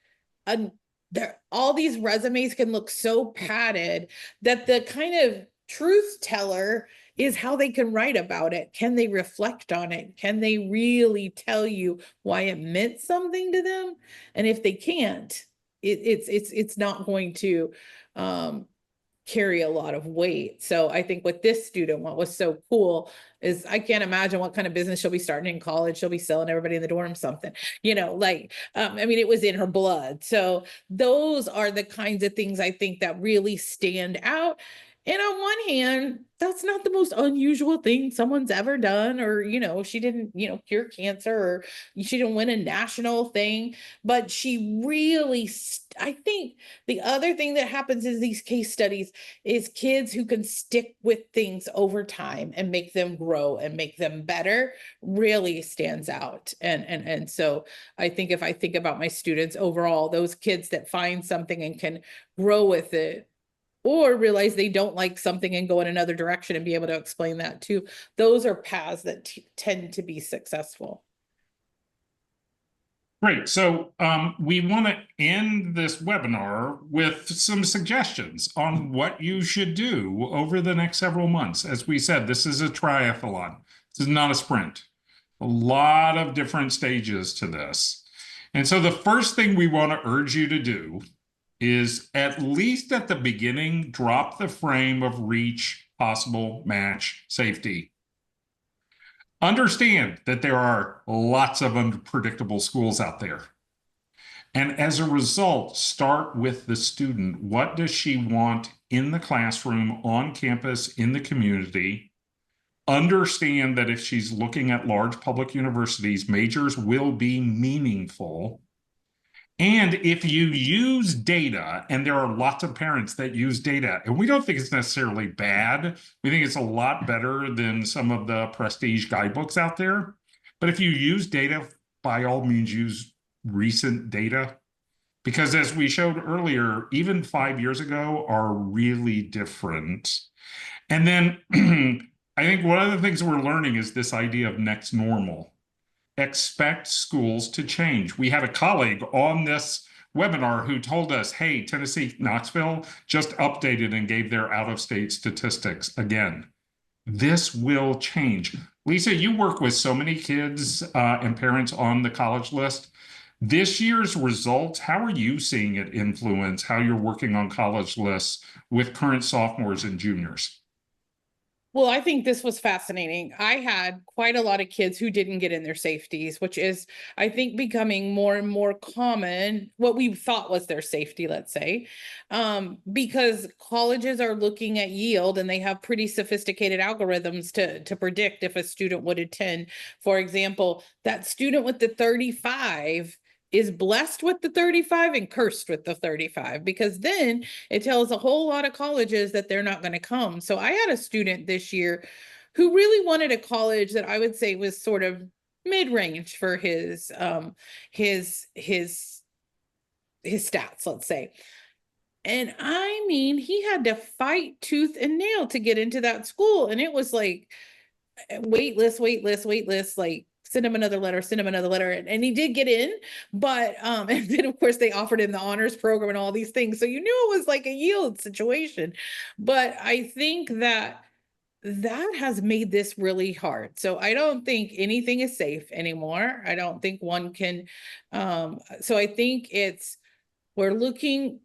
all these resumes can look so padded that the kind of truth teller is how they can write about it. Can they reflect on it? Can they really tell you why it meant something to them? And if they can't, it's not going to carry a lot of weight. So I think with this student, what was so cool is I can't imagine what kind of business she'll be starting in college. She'll be selling everybody in the dorm something, I mean, it was in her blood. So those are the kinds of things I think that really stand out. And on one hand, that's not the most unusual thing someone's ever done, or, she didn't, cure cancer, or she didn't win a national thing, but she really, I think the other thing that happens in these case studies is kids who can stick with things over time and make them grow and make them better really stands out. And so I think if I think about my students overall, those kids that find something and can grow with it, or realize they don't like something and go in another direction and be able to explain that too. Those are paths that tend to be successful. Great. So we want to end this webinar with some suggestions on what you should do over the next several months. As we said, this is a triathlon. This is not a sprint. A lot of different stages to this. And so the first thing we want to urge you to do is, at least at the beginning, drop the frame of reach, possible, match, safety. Understand that there are lots of unpredictable schools out there. And as a result, start with the student. What does she want in the classroom, on campus, in the community? Understand that if she's looking at large public universities, majors will be meaningful. And if you use data, and there are lots of parents that use data, and we don't think it's necessarily bad. We think it's a lot better than some of the prestige guidebooks out there. But if you use data, by all means, use recent data. Because as we showed earlier, even 5 years ago are really different. And then I think one of the things we're learning is this idea of next normal. Expect schools to change. We had a colleague on this webinar who told us, hey, Tennessee Knoxville just updated and gave their out-of-state statistics again. This will change. Lisa, you work with so many kids and parents on the college list. This year's results, how are you seeing it influence how you're working on college lists with current sophomores and juniors? Well, I think this was fascinating. I had quite a lot of kids who didn't get in their safeties, which is, I think, becoming more and more common, what we thought was their safety, let's say, because colleges are looking at yield and they have pretty sophisticated algorithms to predict if a student would attend. For example, that student with the 35 is blessed with the 35 and cursed with the 35, because then it tells a whole lot of colleges that they're not going to come. So I had a student this year who really wanted a college that I would say was sort of mid-range for his stats, let's say. And I mean, he had to fight tooth and nail to get into that school. And it was like wait list, like send him another letter. And he did get in, but and then of course they offered him the honors program and all these things. So you knew it was like a yield situation. But I think that has made this really hard. So I don't think anything is safe anymore. I don't think one can so I think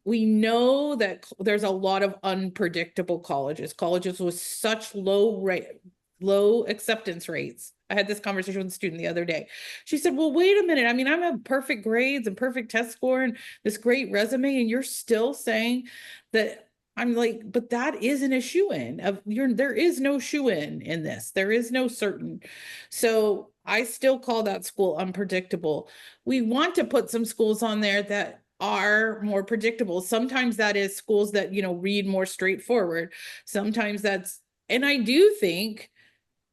we know that there's a lot of unpredictable colleges with such low acceptance rates. I had this conversation with a student the other day. She said, well, wait a minute. I mean, I have perfect grades and perfect test score and this great resume, and you're still saying that. I'm like, but that isn't a shoe-in. There is no shoe-in in this. There is no certain. So I still call that school unpredictable. We want to put some schools on there that are more predictable. Sometimes that is schools that, read more straightforward. Sometimes and I do think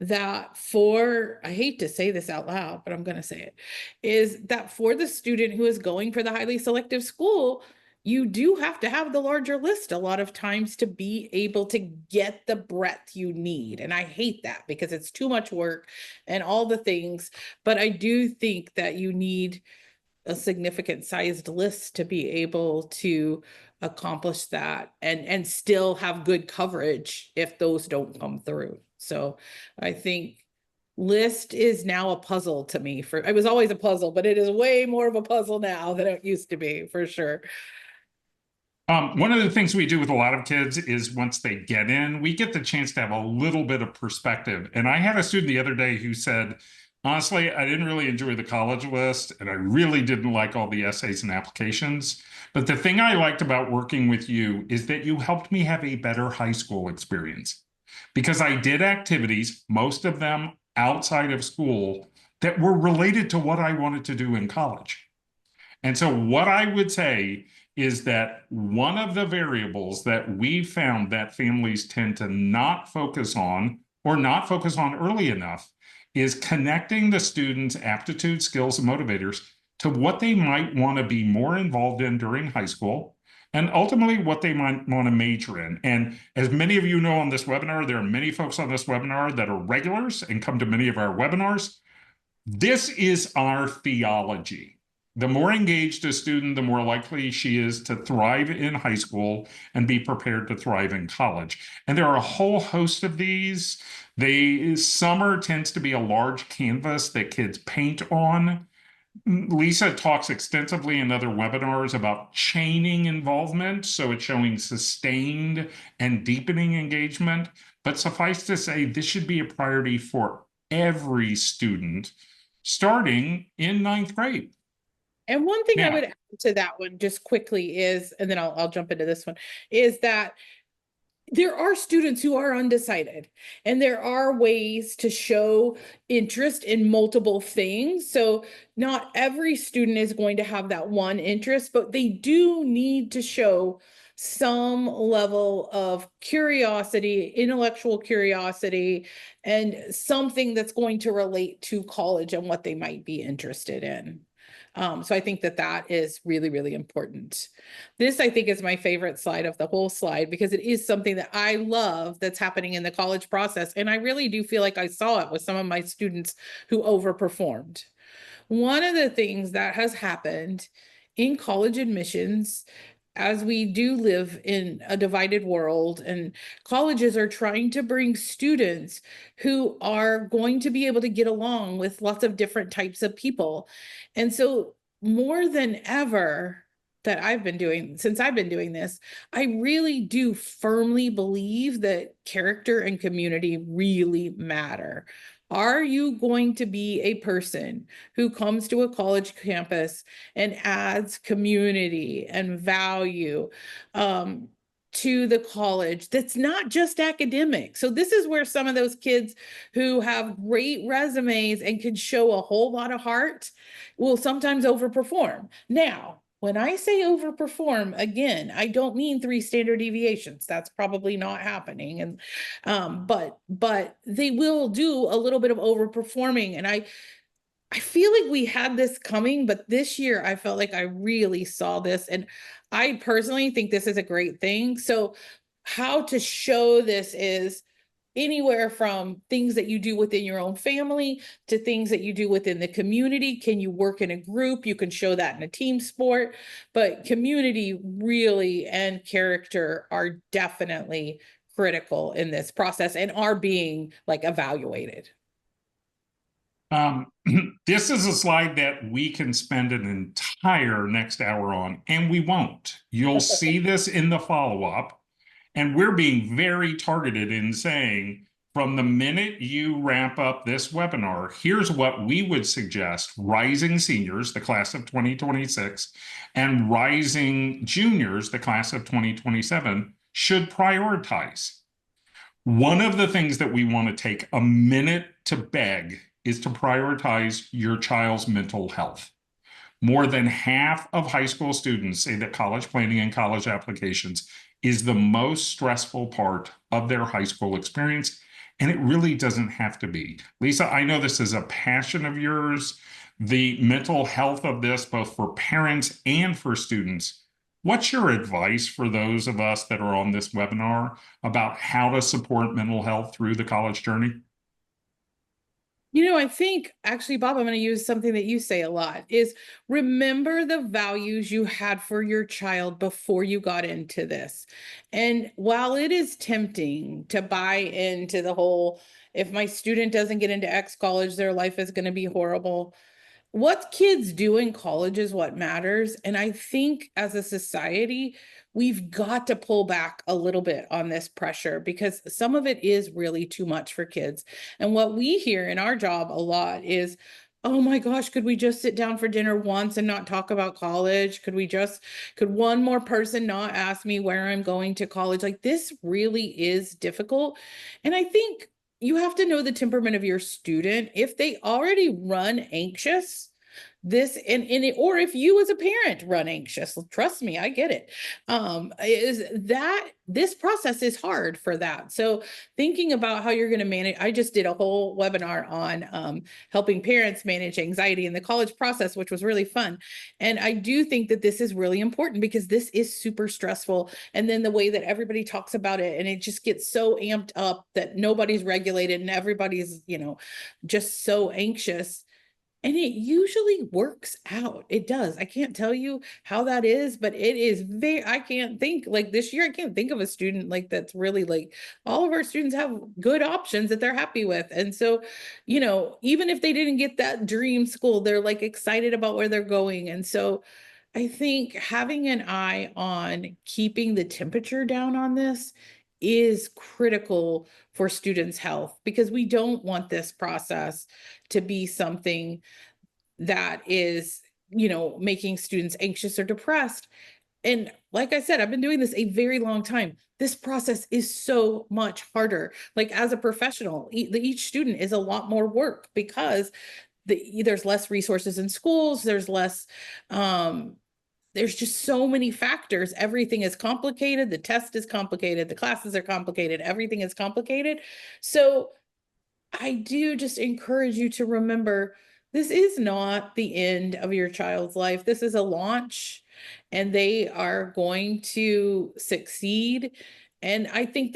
that I hate to say this out loud, but I'm going to say it, is that for the student who is going for the highly selective school, you do have to have the larger list a lot of times to be able to get the breadth you need. And I hate that because it's too much work and all the things, but I do think that you need a significant sized list to be able to accomplish that and still have good coverage if those don't come through. So I think list is now a puzzle to me. It was always a puzzle, but it is way more of a puzzle now than it used to be, for sure. One of the things we do with a lot of kids is once they get in, we get the chance to have a little bit of perspective. And I had a student the other day who said, honestly, I didn't really enjoy the college list, and I really didn't like all the essays and applications. But the thing I liked about working with you is that you helped me have a better high school experience, because I did activities, most of them outside of school, that were related to what I wanted to do in college. And so what I would say is that one of the variables that we found that families tend to not focus on, or not focus on early enough, is connecting the students' aptitude, skills, and motivators to what they might want to be more involved in during high school, and ultimately what they might want to major in. And as many of you know on this webinar, there are many folks on this webinar that are regulars and come to many of our webinars. This is our theology. The more engaged a student, the more likely she is to thrive in high school and be prepared to thrive in college. And there are a whole host of these. Summer tends to be a large canvas that kids paint on. Lisa talks extensively in other webinars about chaining involvement, so it's showing sustained and deepening engagement. But suffice to say, this should be a priority for every student starting in ninth grade. And one thing I Now, would add to that one just quickly is, and then I'll jump into this one, is that there are students who are undecided, and there are ways to show interest in multiple things. So not every student is going to have that one interest, but they do need to show some level of curiosity, intellectual curiosity, and something that's going to relate to college and what they might be interested in. So I think that that is really, really important. This, I think, is my favorite slide of the whole slide because it is something that I love that's happening in the college process. And I really do feel like I saw it with some of my students who overperformed. One of the things that has happened in college admissions, as we do live in a divided world, and colleges are trying to bring students who are going to be able to get along with lots of different types of people. And so more than ever, that I've been doing since I've been doing this, I really do firmly believe that character and community really matter. Are you going to be a person who comes to a college campus and adds community and value to the college that's not just academic? So this is where some of those kids who have great resumes and can show a whole lot of heart will sometimes overperform. Now, when I say overperform, again, I don't mean 3 standard deviations. That's probably not happening. And but they will do a little bit of overperforming. And I feel like we had this coming, but this year I felt like I really saw this. And I personally think this is a great thing. So how to show this is anywhere from things that you do within your own family to things that you do within the community. Can you work in a group? You can show that in a team sport, but community really and character are definitely critical in this process and are being like evaluated. this is a slide that we can spend an entire next hour on, and we won't. You'll see this in the follow-up, and we're being very targeted in saying, from the minute you wrap up this webinar, here's what we would suggest rising seniors, the class of 2026, and rising juniors, the class of 2027, should prioritize. One of the things that we want to take a minute to beg is to prioritize your child's mental health. More than half of high school students say that college planning and college applications is the most stressful part of their high school experience, and it really doesn't have to be. Lisa, I know this is a passion of yours, the mental health of this, both for parents and for students. What's your advice for those of us that are on this webinar about how to support mental health through the college journey? You know, I think actually, Bob, I'm going to use something that you say a lot is remember the values you had for your child before you got into this. And while it is tempting to buy into the whole, if my student doesn't get into X college, their life is going to be horrible. What kids do in college is what matters. And I think as a society, we've got to pull back a little bit on this pressure because some of it is really too much for kids. And what we hear in our job a lot is, oh my gosh, could we just sit down for dinner once and not talk about college? Could one more person not ask me where I'm going to college? Like this really is difficult. And I think you have to know the temperament of your student. If they already run anxious, this and it, or if you as a parent run anxious, trust me, I get it. Is that this process is hard for that. So thinking about how you're going to manage, I just did a whole webinar on helping parents manage anxiety in the college process, which was really fun. And I do think that this is really important because this is super stressful. And then the way that everybody talks about it, and it just gets so amped up that nobody's regulated and everybody's, just so anxious. And it usually works out. It does. I can't tell you how that is, but it is I can't think like this year, I can't think of a student like that's really like all of our students have good options that they're happy with. And so, even if they didn't get that dream school, they're like excited about where they're going. And so I think having an eye on keeping the temperature down on this is critical for students' health because we don't want this process to be something that is, making students anxious or depressed. And like I said, I've been doing this a very long time. This process is so much harder. Like as a professional, each student is a lot more work because there's less resources in schools. There's just so many factors. Everything is complicated. The test is complicated. The classes are complicated. Everything is complicated. So I do just encourage you to remember this is not the end of your child's life. This is a launch and they are going to succeed. And I think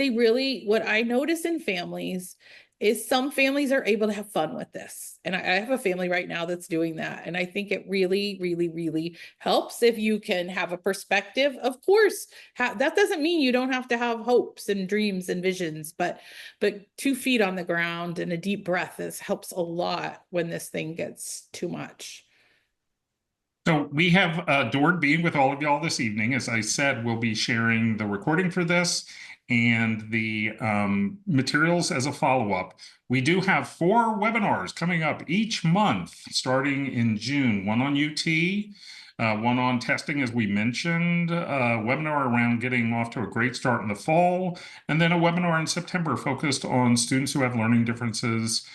what I notice in families is some families are able to have fun with this. And I have a family right now that's doing that. And I think it really, really, really helps if you can have a perspective. Of course, that doesn't mean you don't have to have hopes and dreams and visions, but 2 feet on the ground and a deep breath helps a lot when this thing gets too much. So we have adored being with all of y'all this evening. As I said, we'll be sharing the recording for this and the materials as a follow-up. We do have 4 webinars coming up each month, starting in June, one on UT, one on testing, as we mentioned, a webinar around getting off to a great start in the fall, and then a webinar in September focused on students who have learning differences